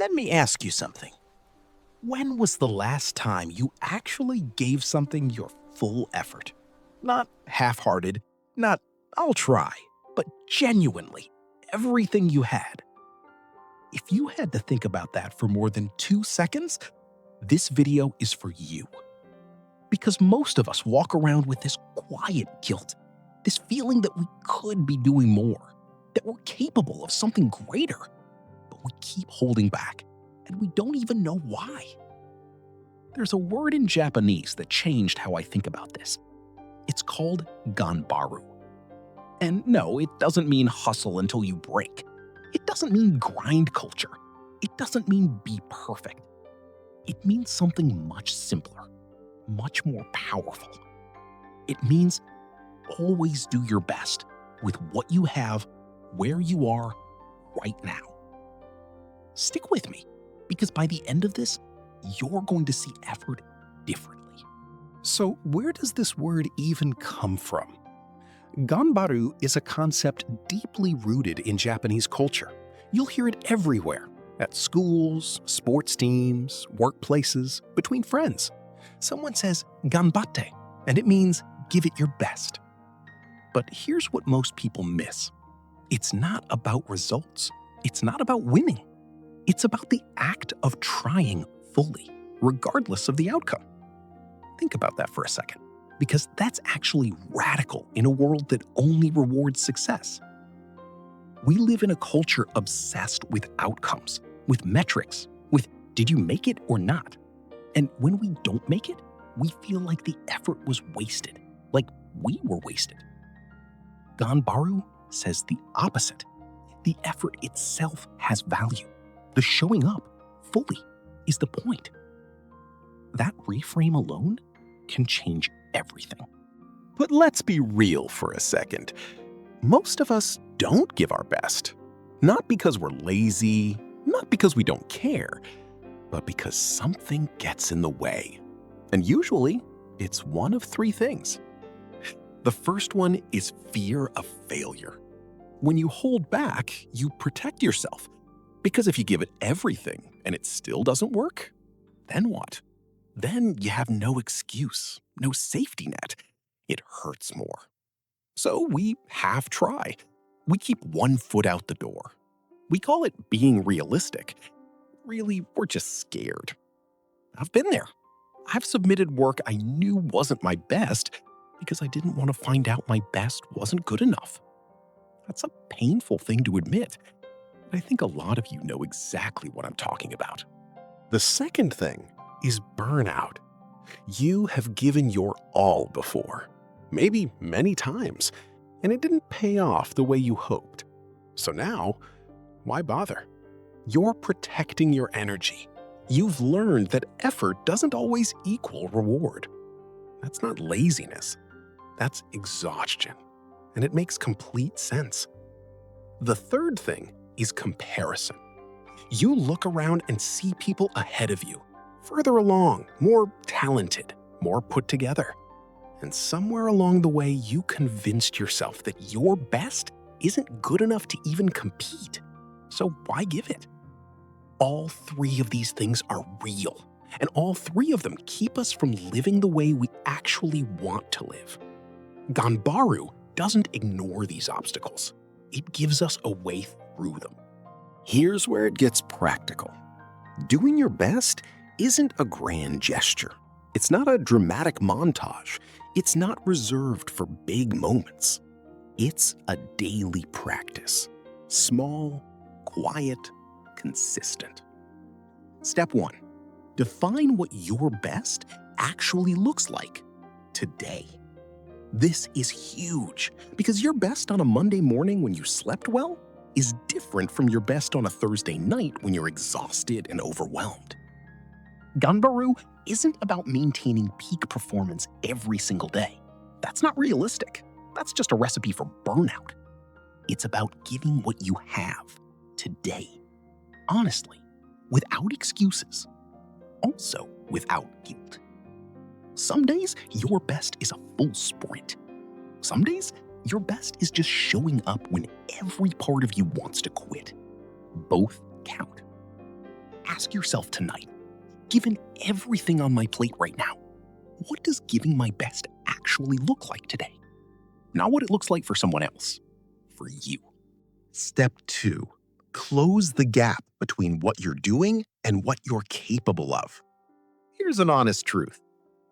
Let me ask you something. When was the last time you actually gave something your full effort? Not half-hearted, not I'll try, but genuinely everything you had. If you had to think about that for more than 2 seconds, this video is for you. Because most of us walk around with this quiet guilt, this feeling that we could be doing more, that we're capable of something greater, but we keep holding back, and we don't even know why. There's a word in Japanese that changed how I think about this. It's called Ganbaru. And no, it doesn't mean hustle until you break. It doesn't mean grind culture. It doesn't mean be perfect. It means something much simpler, much more powerful. It means always do your best with what you have, where you are right now. Stick with me, because by the end of this, you're going to see effort differently. So where does this word even come from? Ganbaru is a concept deeply rooted in Japanese culture. You'll hear it everywhere, at schools, sports teams, workplaces, between friends. Someone says ganbatte, and it means give it your best. But here's what most people miss. It's not about results. It's not about winning. It's about the act of trying fully, regardless of the outcome. Think about that for a second, because that's actually radical in a world that only rewards success. We live in a culture obsessed with outcomes, with metrics, with did you make it or not? And when we don't make it, we feel like the effort was wasted, like we were wasted. Ganbaru says the opposite. The effort itself has value. The showing up fully is the point. That reframe alone can change everything. But let's be real for a second. Most of us don't give our best. Not because we're lazy, not because we don't care, but because something gets in the way. And usually, it's one of 3 things. The first one is fear of failure. When you hold back, you protect yourself. Because if you give it everything and it still doesn't work, then what? Then you have no excuse, no safety net. It hurts more. So we half try. We keep one foot out the door. We call it being realistic. Really, we're just scared. I've been there. I've submitted work I knew wasn't my best because I didn't want to find out my best wasn't good enough. That's a painful thing to admit. I think a lot of you know exactly what I'm talking about. The second thing is burnout. You have given your all before, maybe many times, and it didn't pay off the way you hoped. So now, why bother? You're protecting your energy. You've learned that effort doesn't always equal reward. That's not laziness. That's exhaustion, and it makes complete sense. The third thing is comparison. You look around and see people ahead of you, further along, more talented, more put together. And somewhere along the way, you convinced yourself that your best isn't good enough to even compete. So why give it? All 3 of these things are real, and all 3 of them keep us from living the way we actually want to live. Ganbaru doesn't ignore these obstacles. It gives us a way through them. Here's where it gets practical. Doing your best isn't a grand gesture. It's not a dramatic montage. It's not reserved for big moments. It's a daily practice. Small, quiet, consistent. Step 1. Define what your best actually looks like today. This is huge because your best on a Monday morning when you slept well is different from your best on a Thursday night when you're exhausted and overwhelmed. Ganbaru isn't about maintaining peak performance every single day. That's not realistic. That's just a recipe for burnout. It's about giving what you have today, honestly, without excuses, also without guilt. Some days, your best is a full sprint. Some days, your best is just showing up when every part of you wants to quit. Both count. ask yourself tonight, given everything on my plate right now, what does giving my best actually look like today? Not what it looks like for someone else, for you. Step 2. Close the gap between what you're doing and what you're capable of. Here's an honest truth.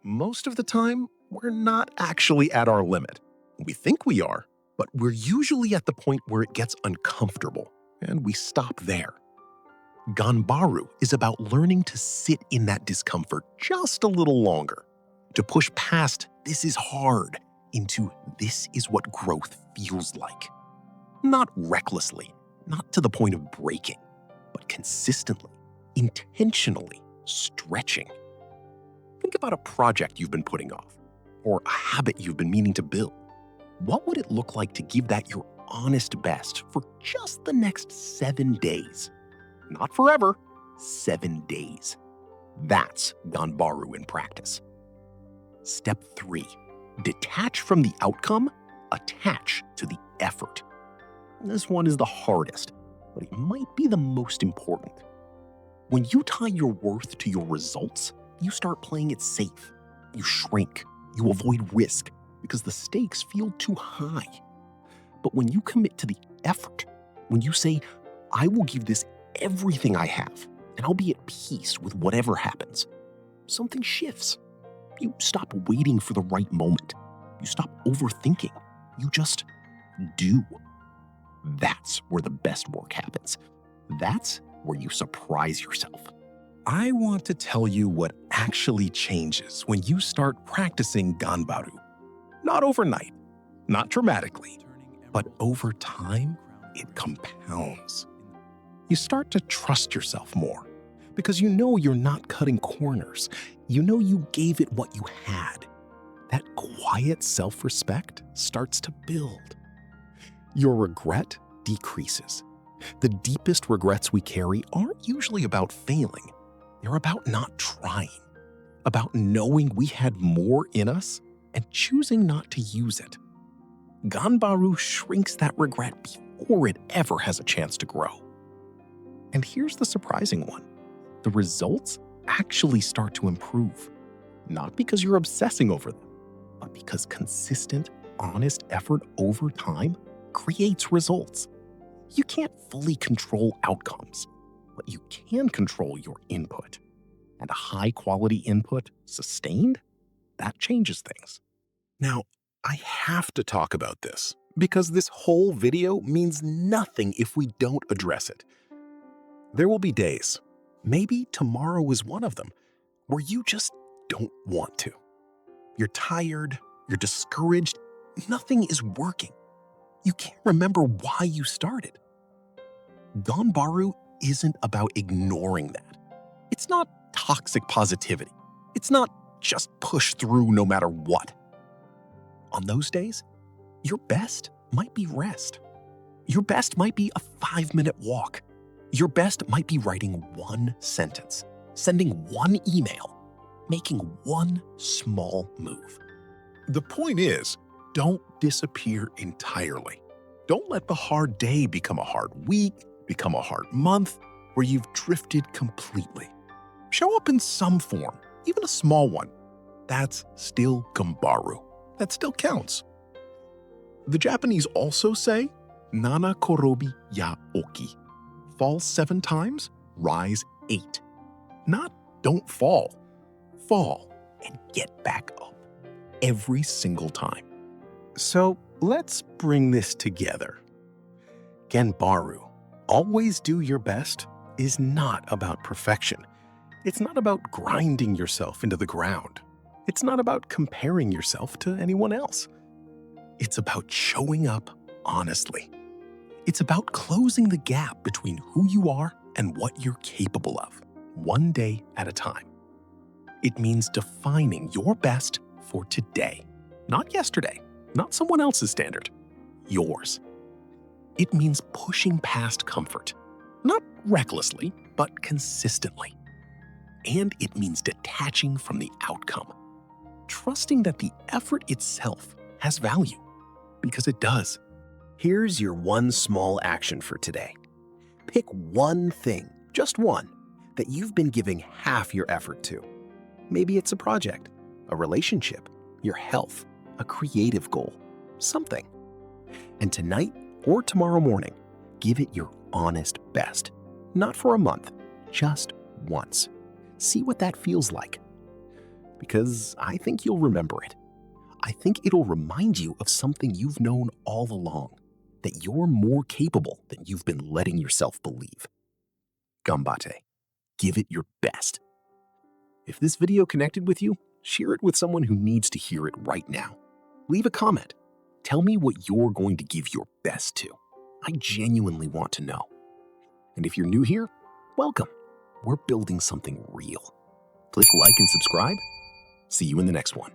Most of the time, we're not actually at our limit. We think we are, but we're usually at the point where it gets uncomfortable, and we stop there. Ganbaru is about learning to sit in that discomfort just a little longer, to push past "this is hard" into "this is what growth feels like." Not recklessly, not to the point of breaking, but consistently, intentionally stretching. Think about a project you've been putting off, or a habit you've been meaning to build. What would it look like to give that your honest best for just the next 7 days? Not forever, 7 days. That's Ganbaru in practice. Step 3. Detach from the outcome, attach to the effort. This one is the hardest, but it might be the most important. When you tie your worth to your results, you start playing it safe. You shrink, you avoid risk, because the stakes feel too high. But when you commit to the effort, when you say, "I will give this everything I have, and I'll be at peace with whatever happens," something shifts. You stop waiting for the right moment. You stop overthinking. You just do. That's where the best work happens. That's where you surprise yourself. I want to tell you what actually changes when you start practicing Ganbaru. Not overnight, not dramatically, but over time, it compounds. You start to trust yourself more because you know you're not cutting corners. You know you gave it what you had. That quiet self-respect starts to build. Your regret decreases. The deepest regrets we carry aren't usually about failing. They're about not trying, about knowing we had more in us and choosing not to use it. Ganbaru shrinks that regret before it ever has a chance to grow. And here's the surprising one. The results actually start to improve, not because you're obsessing over them, but because consistent, honest effort over time creates results. You can't fully control outcomes, but you can control your input. And a high-quality input, sustained, that changes things. Now, I have to talk about this, because this whole video means nothing if we don't address it. There will be days, maybe tomorrow is one of them, where you just don't want to. You're tired, you're discouraged, nothing is working. You can't remember why you started. Ganbaru isn't about ignoring that. It's not toxic positivity. It's not just push through no matter what. On those days, your best might be rest. Your best might be a 5-minute walk. Your best might be writing one sentence, sending one email, making one small move. The point is, don't disappear entirely. Don't let the hard day become a hard week, become a hard month, where you've drifted completely. Show up in some form, even a small one. That's still Ganbaru. That still counts. The Japanese also say, "Nana korobi ya oki." Fall 7 times, rise 8. Not don't fall. Fall and get back up every single time. So let's bring this together. Ganbaru, always do your best, is not about perfection. It's not about grinding yourself into the ground. It's not about comparing yourself to anyone else. It's about showing up honestly. It's about closing the gap between who you are and what you're capable of, one day at a time. It means defining your best for today, not yesterday, not someone else's standard, yours. It means pushing past comfort, not recklessly, but consistently. And it means detaching from the outcome, trusting that the effort itself has value, because it does. Here's your one small action for today. Pick one thing, just one, that you've been giving half your effort to. Maybe it's a project, a relationship, your health, a creative goal, something. And tonight or tomorrow morning, give it your honest best. Not for a month, just once. See what that feels like. Because I think you'll remember it. I think it'll remind you of something you've known all along, that you're more capable than you've been letting yourself believe. Ganbate. Give it your best. If this video connected with you, share it with someone who needs to hear it right now. Leave a comment. Tell me what you're going to give your best to. I genuinely want to know. And if you're new here, welcome. We're building something real. Click like and subscribe. See you in the next one.